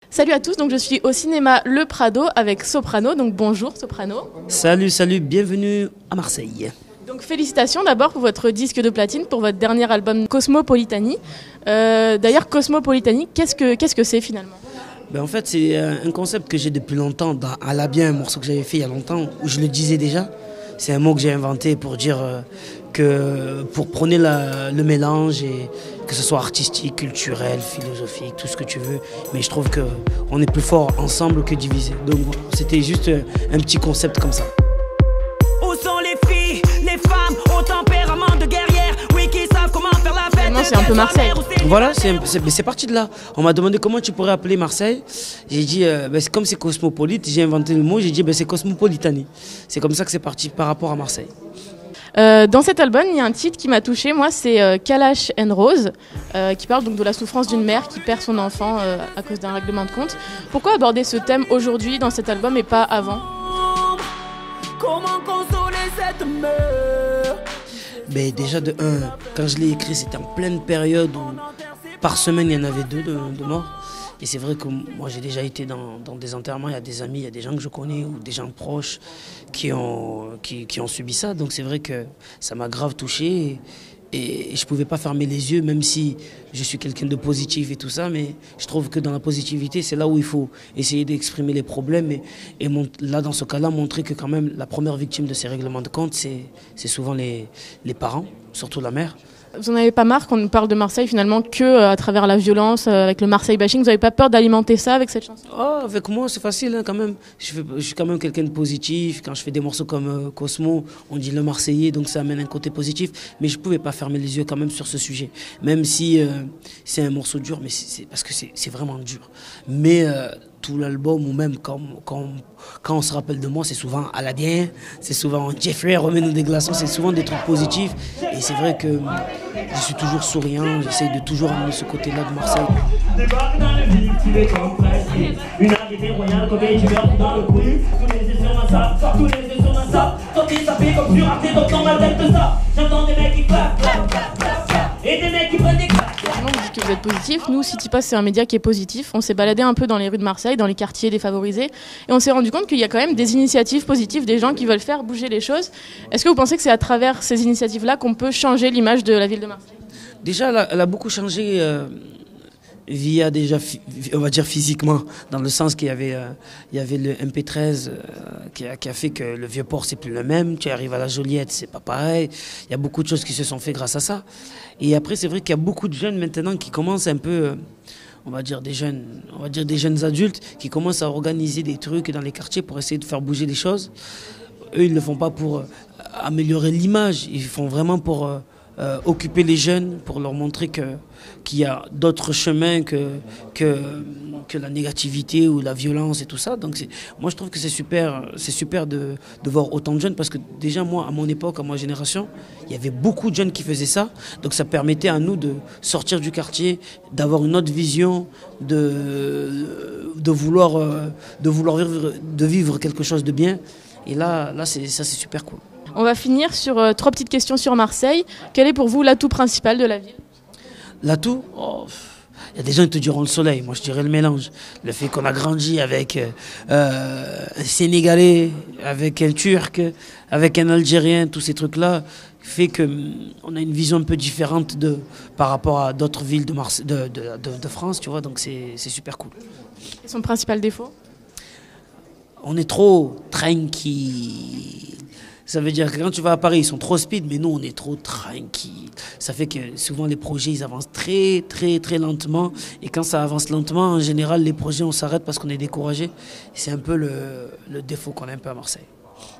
Salut à tous, donc je suis au cinéma Le Prado avec Soprano, donc bonjour Soprano. Salut, bienvenue à Marseille. Donc félicitations d'abord pour votre disque de platine, pour votre dernier album Cosmopolitanie. D'ailleurs Cosmopolitanie, qu'est-ce que c'est finalement ? En fait c'est un concept que j'ai depuis longtemps, dans À la bien, un morceau que j'avais fait il y a longtemps, où je le disais déjà. C'est un mot que j'ai inventé pour dire pour prôner le mélange, et que ce soit artistique, culturel, philosophique, tout ce que tu veux. Mais je trouve qu'on est plus fort ensemble que divisé. Donc c'était juste un petit concept comme ça. Où sont les filles, les femmes au tempérament de guerrière, oui, qui savent comment faire la fête. Finalement, c'est un peu Marseille. Voilà, c'est parti de là. On m'a demandé comment tu pourrais appeler Marseille. J'ai dit, comme c'est cosmopolite, j'ai inventé le mot, j'ai dit c'est Cosmopolitanie. C'est comme ça que c'est parti par rapport à Marseille. Dans cet album, il y a un titre qui m'a touchée, moi, c'est Kalash and Rose, qui parle donc de la souffrance d'une mère qui perd son enfant à cause d'un règlement de compte. Pourquoi aborder ce thème aujourd'hui dans cet album et pas avant ? Comment consoler cette mère? Déjà de 1, quand je l'ai écrit, c'était en pleine période où par semaine il y en avait 2 de morts. Et c'est vrai que moi j'ai déjà été dans des enterrements, il y a des amis, il y a des gens que je connais ou des gens proches qui ont subi ça. Donc c'est vrai que ça m'a grave touché et je ne pouvais pas fermer les yeux, même si je suis quelqu'un de positif et tout ça. Mais je trouve que dans la positivité, c'est là où il faut essayer d'exprimer les problèmes et là dans ce cas-là, montrer que quand même la première victime de ces règlements de compte, c'est souvent les parents, surtout la mère. Vous n'en avez pas marre qu'on nous parle de Marseille finalement que à travers la violence, avec le Marseille bashing? Vous n'avez pas peur d'alimenter ça avec cette chanson? Avec moi c'est facile quand même. Je suis quand même quelqu'un de positif. Quand je fais des morceaux comme Cosmo, on dit le Marseillais, donc ça amène un côté positif. Mais je ne pouvais pas fermer les yeux quand même sur ce sujet. Même si c'est un morceau dur, mais c'est parce que c'est vraiment dur. Mais tout l'album, ou même quand on se rappelle de moi, c'est souvent à la bien, c'est souvent Jeffrey, remets-nous des glaçons, c'est souvent des trucs positifs. Et c'est vrai que je suis toujours souriant, j'essaye de toujours amener ce côté-là de Marseille. Débarque dans le vide, tu es comme pressé. Une arrivée royale, comme tu meurs dans le bruit. Tous les yeux sur ma sape, tous les yeux sur ma sape. Sorti, ça fait comme sur Arte, donc dans ma tête de ça. J'entends des mecs qui claquent, claquent, claquent, claquent, claquent. Et des mecs qui prennent des claques. Vous dites que vous êtes positif. Nous, City Post, c'est un média qui est positif. On s'est baladé un peu dans les rues de Marseille, dans les quartiers défavorisés, et on s'est rendu compte qu'il y a quand même des initiatives positives, des gens qui veulent faire bouger les choses. Est-ce que vous pensez que c'est à travers ces initiatives-là qu'on peut changer l'image de la ville de Marseille ? Déjà, elle a beaucoup changé via déjà, on va dire physiquement, dans le sens qu'il y avait le MP13 qui a fait que le Vieux-Port c'est plus le même. Tu arrives à la Joliette, c'est pas pareil. Il y a beaucoup de choses qui se sont faites grâce à ça. Et après, c'est vrai qu'il y a beaucoup de jeunes maintenant qui commencent un peu, on va dire des jeunes adultes qui commencent à organiser des trucs dans les quartiers pour essayer de faire bouger les choses. Eux, ils ne le font pas pour améliorer l'image, ils font vraiment pour occuper les jeunes, pour leur montrer qu'il y a d'autres chemins que la négativité ou la violence et tout ça. Donc moi je trouve que c'est super de voir autant de jeunes, parce que déjà moi à mon époque, à ma génération, il y avait beaucoup de jeunes qui faisaient ça. Donc ça permettait à nous de sortir du quartier, d'avoir une autre vision, de vouloir vivre quelque chose de bien. Et là c'est super cool. On va finir sur 3 petites questions sur Marseille. Quel est pour vous l'atout principal de la ville ? L'atout ? Il y a des gens qui te diront le soleil. Moi, je dirais le mélange. Le fait qu'on a grandi avec un Sénégalais, avec un Turc, avec un Algérien, tous ces trucs-là, fait qu'on a une vision un peu différente par rapport à d'autres villes de France, tu vois. Donc, c'est super cool. Et son principal défaut ? On est trop tranquille. Ça veut dire que quand tu vas à Paris, ils sont trop speed, mais nous, on est trop tranquille. Ça fait que souvent, les projets, ils avancent très, très, très lentement. Et quand ça avance lentement, en général, les projets, on s'arrête parce qu'on est découragé. C'est un peu le défaut qu'on a un peu à Marseille.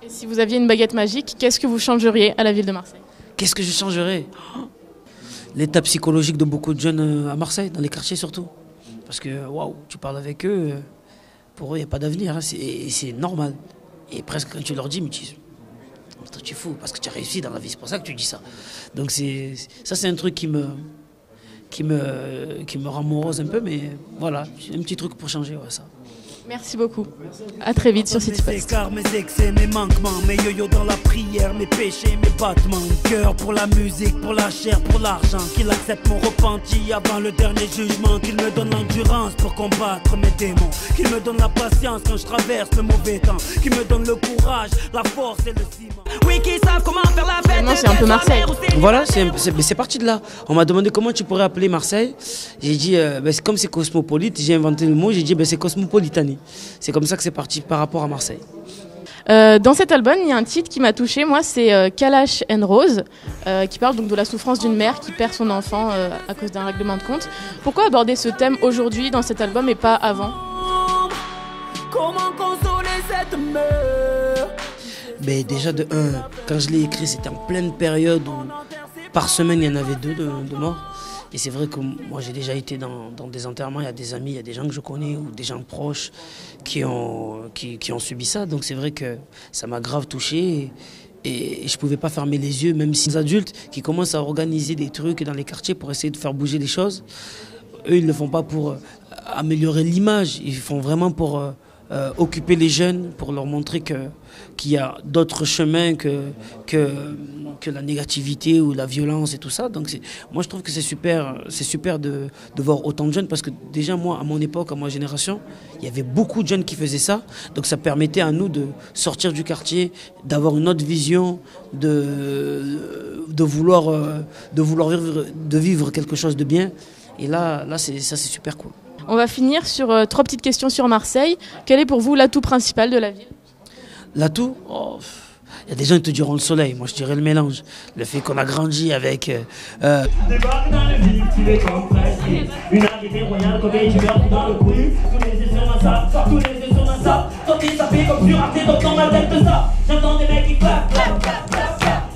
Et si vous aviez une baguette magique, qu'est-ce que vous changeriez à la ville de Marseille ? Qu'est-ce que je changerais ? L'état psychologique de beaucoup de jeunes à Marseille, dans les quartiers surtout. Parce que, waouh, tu parles avec eux, pour eux, il n'y a pas d'avenir. Hein, c'est normal. Et presque quand tu leur dis, mais tu es fou parce que tu as réussi dans la vie, c'est pour ça que tu dis ça. Donc ça c'est un truc qui me rend morose un peu, mais voilà, un petit truc pour changer, ouais, ça. Merci beaucoup. À très vite sur City Mes écarts, mes excès, mes manquements, mes yo-yo dans la prière, mes péchés, mes battements. Cœur pour la musique, pour la chair, pour l'argent. Qu'il accepte mon repenti avant le dernier jugement. Qu'il me donne l'endurance pour combattre mes démons. Qu'il me donne la patience quand je traverse le mauvais temps. Qu'il me donne le courage, la force et le ciment. Oui, qui savent comment faire la fête. C'est un peu Marseille. Voilà, c'est parti de là. On m'a demandé comment tu pourrais appeler Marseille. J'ai dit, comme c'est cosmopolite, j'ai inventé le mot, j'ai dit c'est Cosmopolitanie. C'est comme ça que c'est parti par rapport à Marseille. Dans cet album, il y a un titre qui m'a touchée, moi, c'est Kalash and Rose, qui parle donc de la souffrance d'une mère qui perd son enfant à cause d'un règlement de compte. Pourquoi aborder ce thème aujourd'hui dans cet album et pas avant? Comment consoler cette mère? Déjà de 1, quand je l'ai écrit, c'était en pleine période où par semaine il y en avait 2 de morts. Et c'est vrai que moi j'ai déjà été dans des enterrements, il y a des amis, il y a des gens que je connais ou des gens proches qui ont subi ça. Donc c'est vrai que ça m'a grave touché et je ne pouvais pas fermer les yeux, même si les adultes qui commencent à organiser des trucs dans les quartiers pour essayer de faire bouger les choses, eux ils ne le font pas pour améliorer l'image, ils font vraiment pour occuper les jeunes, pour leur montrer qu'il y a d'autres chemins que la négativité ou la violence et tout ça. Donc moi je trouve que c'est super de voir autant de jeunes, parce que déjà moi à mon époque, à ma génération, il y avait beaucoup de jeunes qui faisaient ça. Donc ça permettait à nous de sortir du quartier, d'avoir une autre vision, de vivre quelque chose de bien. Et là c'est super cool. On va finir sur 3 petites questions sur Marseille. Quel est pour vous l'atout principal de la ville? L'atout? Il y a des gens qui te diront le soleil, moi je dirais le mélange. Le fait qu'on a grandi avec... Débarque dans le vif, tu es comme presque. Une arrivée royale, comme tu meurs dans le couille. Tous les yeux sur ma sape, tous les yeux sur ma sape. Sorti, ça fait comme sur Arte, donc dans ma tête de ça. J'entends des mecs qui claquent,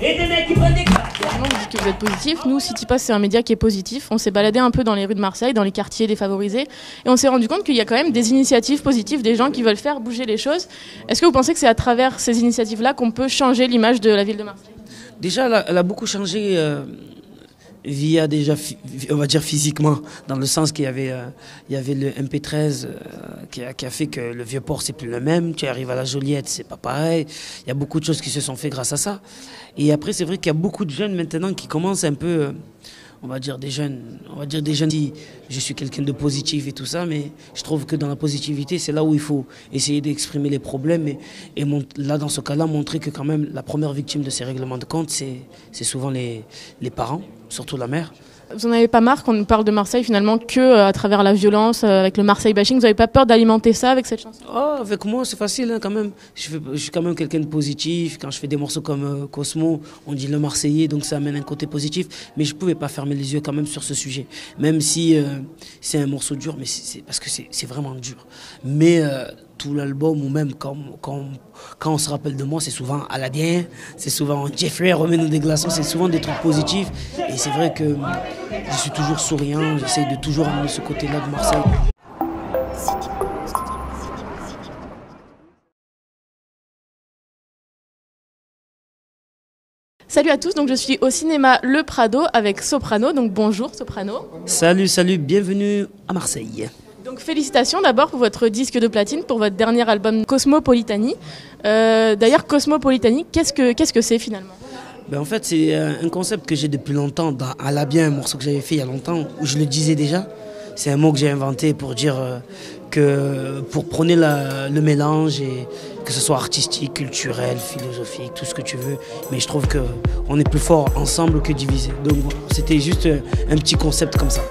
et des mecs qui prennent des claques. Vous dites que vous êtes positif. Nous, City Pass, c'est un média qui est positif. On s'est baladé un peu dans les rues de Marseille, dans les quartiers défavorisés, et on s'est rendu compte qu'il y a quand même des initiatives positives, des gens qui veulent faire bouger les choses. Est-ce que vous pensez que c'est à travers ces initiatives-là qu'on peut changer l'image de la ville de Marseille? Déjà, elle a beaucoup changé via déjà, on va dire physiquement, dans le sens qu'il y avait le MP13 qui a fait que le Vieux-Port c'est plus le même. Tu arrives à la Joliette, c'est pas pareil. Il y a beaucoup de choses qui se sont faites grâce à ça. Et après, c'est vrai qu'il y a beaucoup de jeunes maintenant qui commencent un peu, on va dire des jeunes. Je suis quelqu'un de positif et tout ça, mais je trouve que dans la positivité, c'est là où il faut essayer d'exprimer les problèmes et là, dans ce cas-là, montrer que quand même la première victime de ces règlements de compte, c'est souvent les parents, surtout la mère. Vous n'en avez pas marre qu'on nous parle de Marseille finalement que à travers la violence, avec le Marseille bashing? Vous n'avez pas peur d'alimenter ça avec cette chanson? Avec moi c'est facile quand même. Je suis quand même quelqu'un de positif. Quand je fais des morceaux comme Cosmo, on dit le Marseillais, donc ça amène un côté positif. Mais je ne pouvais pas fermer les yeux quand même sur ce sujet. Même si c'est un morceau dur, mais c'est parce que c'est vraiment dur. Mais tout l'album, ou même quand on se rappelle de moi, c'est souvent Aladien, c'est souvent Jeffrey, remets-nous des glaçons, c'est souvent des trucs positifs. Et c'est vrai que je suis toujours souriant, j'essaie de toujours amener ce côté-là de Marseille. Salut à tous, donc je suis au cinéma Le Prado avec Soprano, donc bonjour Soprano. Salut, bienvenue à Marseille. Donc félicitations d'abord pour votre disque de platine, pour votre dernier album Cosmopolitanie. D'ailleurs Cosmopolitanie, qu'est-ce que c'est finalement? En fait c'est un concept que j'ai depuis longtemps, dans Alabien, un morceau que j'avais fait il y a longtemps, où je le disais déjà. C'est un mot que j'ai inventé pour dire pour prôner le mélange, et que ce soit artistique, culturel, philosophique, tout ce que tu veux. Mais je trouve qu'on est plus fort ensemble que divisé. Donc c'était juste un petit concept comme ça.